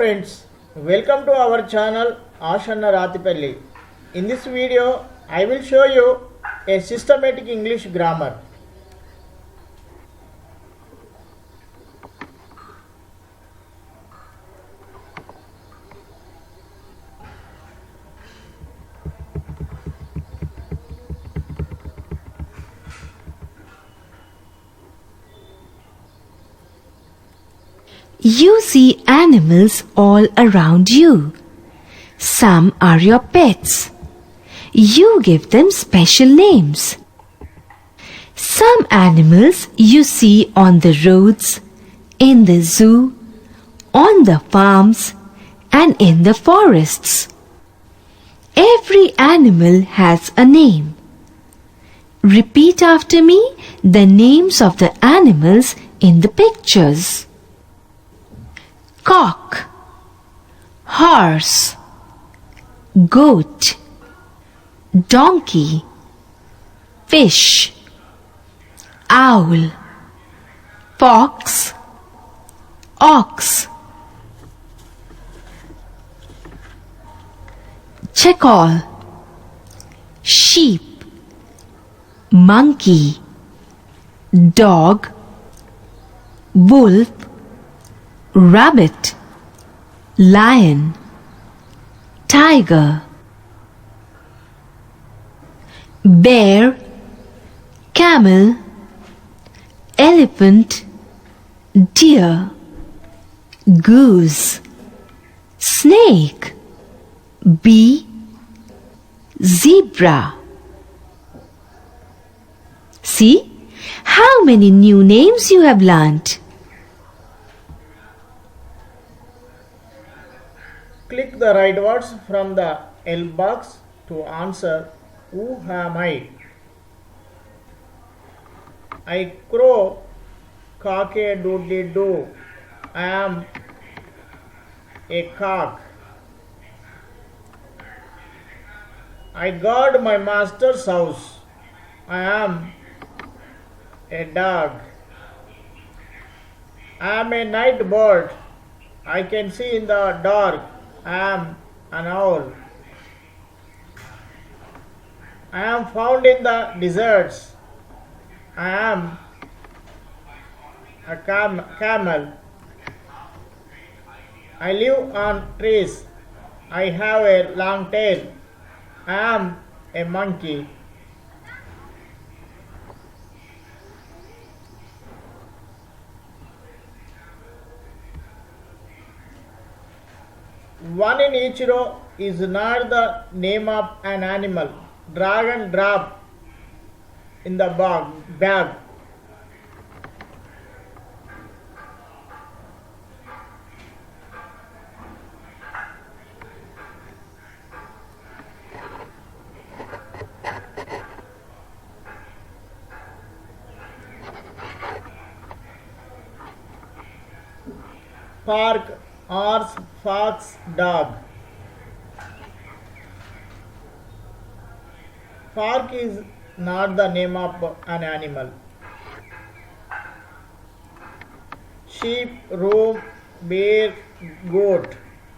friends, welcome to our channel Grammar Rathipelly. In this video, I will show you a systematic English grammar. You see animals all around you. Some are your pets. You give them special names. Some animals you see on the roads, in the zoo, on the farms, and in the forests. Every animal has a name. Repeat after me the names of the animals in the pictures. Cock, horse, goat, donkey, fish, owl, fox, ox, jackal, sheep, monkey, dog, wolf, rabbit, lion, tiger, bear, camel, elephant, deer, goose, snake, bee, zebra. See how many new names you have learnt. Click the right words from the L box to answer who am I? I crow cock-a-doodle-doo. I am a cock. I guard my master's house. I am a dog. I am a night bird. I can see in the dark. I am an owl. I am found in the deserts. I am a camel. I live on trees. I have a long tail. I am a monkey. One in each row is not the name of an animal. Drag and drop in the bag. Park, horse, fox, dog. Park is not the name of an animal. Sheep, room, bear, goat,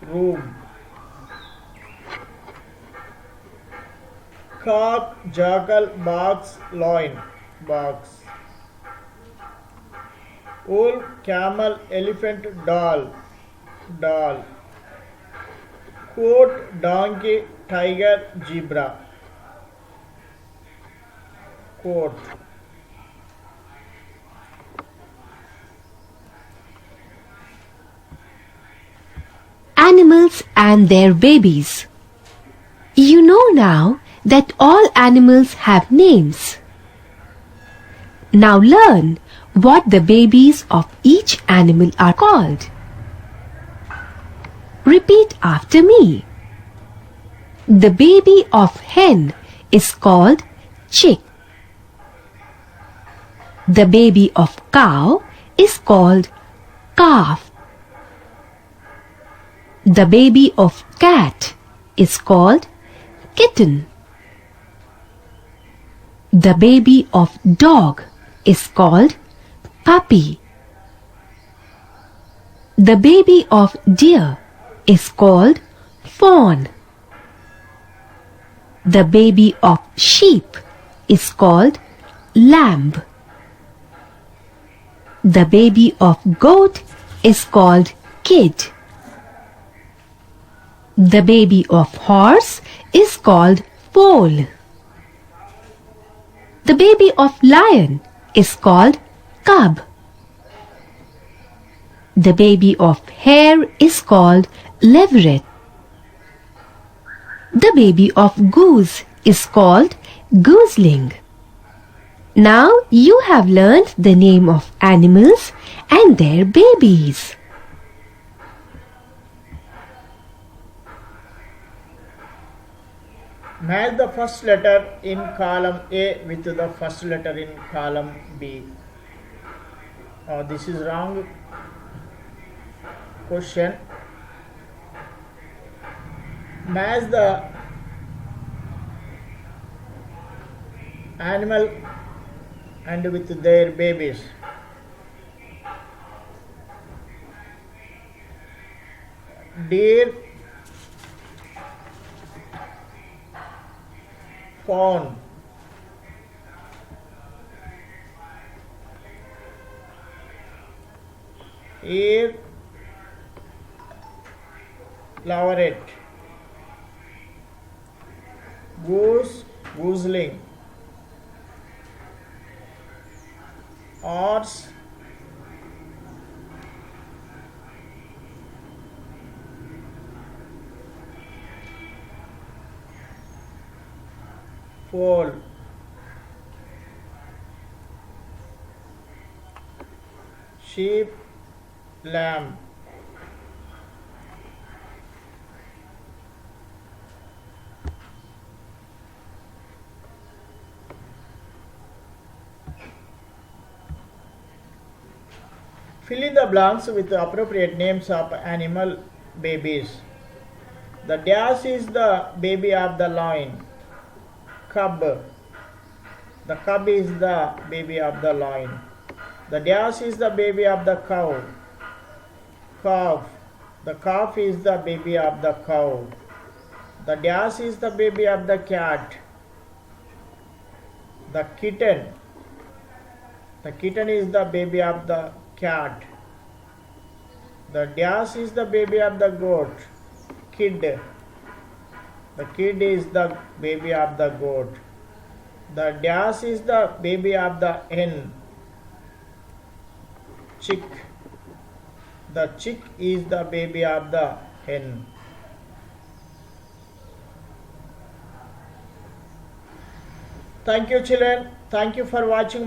room. Cock, jackal, box, loin, box. Wolf, camel, elephant, doll, doll. Goat, donkey, tiger, zebra. Coat. Animals and their babies. You know now that all animals have names. Now learn what the babies of each animal are called. Repeat after me. The baby of hen is called chick. The baby of cow is called calf. The baby of cat is called kitten. The baby of dog is called puppy. The baby of deer is called fawn. The baby of sheep is called lamb. The baby of goat is called kid. The baby of horse is called foal. The baby of lion is called cub. The baby of hare is called leveret. The baby of goose is called gooseling. Now you have learned the name of animals and their babies. Match the first letter in column A with the first letter in column B. This is wrong question. Match the animal and with their babies. Deer, fawn, hare, leveret, goose, gooseling, horse, foal, sheep, lamb. Fill in the blanks with the appropriate names of animal babies. The dash is the baby of the lion. Cub. The cub is the baby of the lion. The dash is the baby of the cow. Calf. The calf is the baby of the cow. The dash is the baby of the cat. The kitten. The kitten is the baby of the cat. The dash is the baby of the goat. Kid. The kid is the baby of the goat. The dash is the baby of the hen. Chick. The chick is the baby of the hen. Thank you, children. Thank you for watching.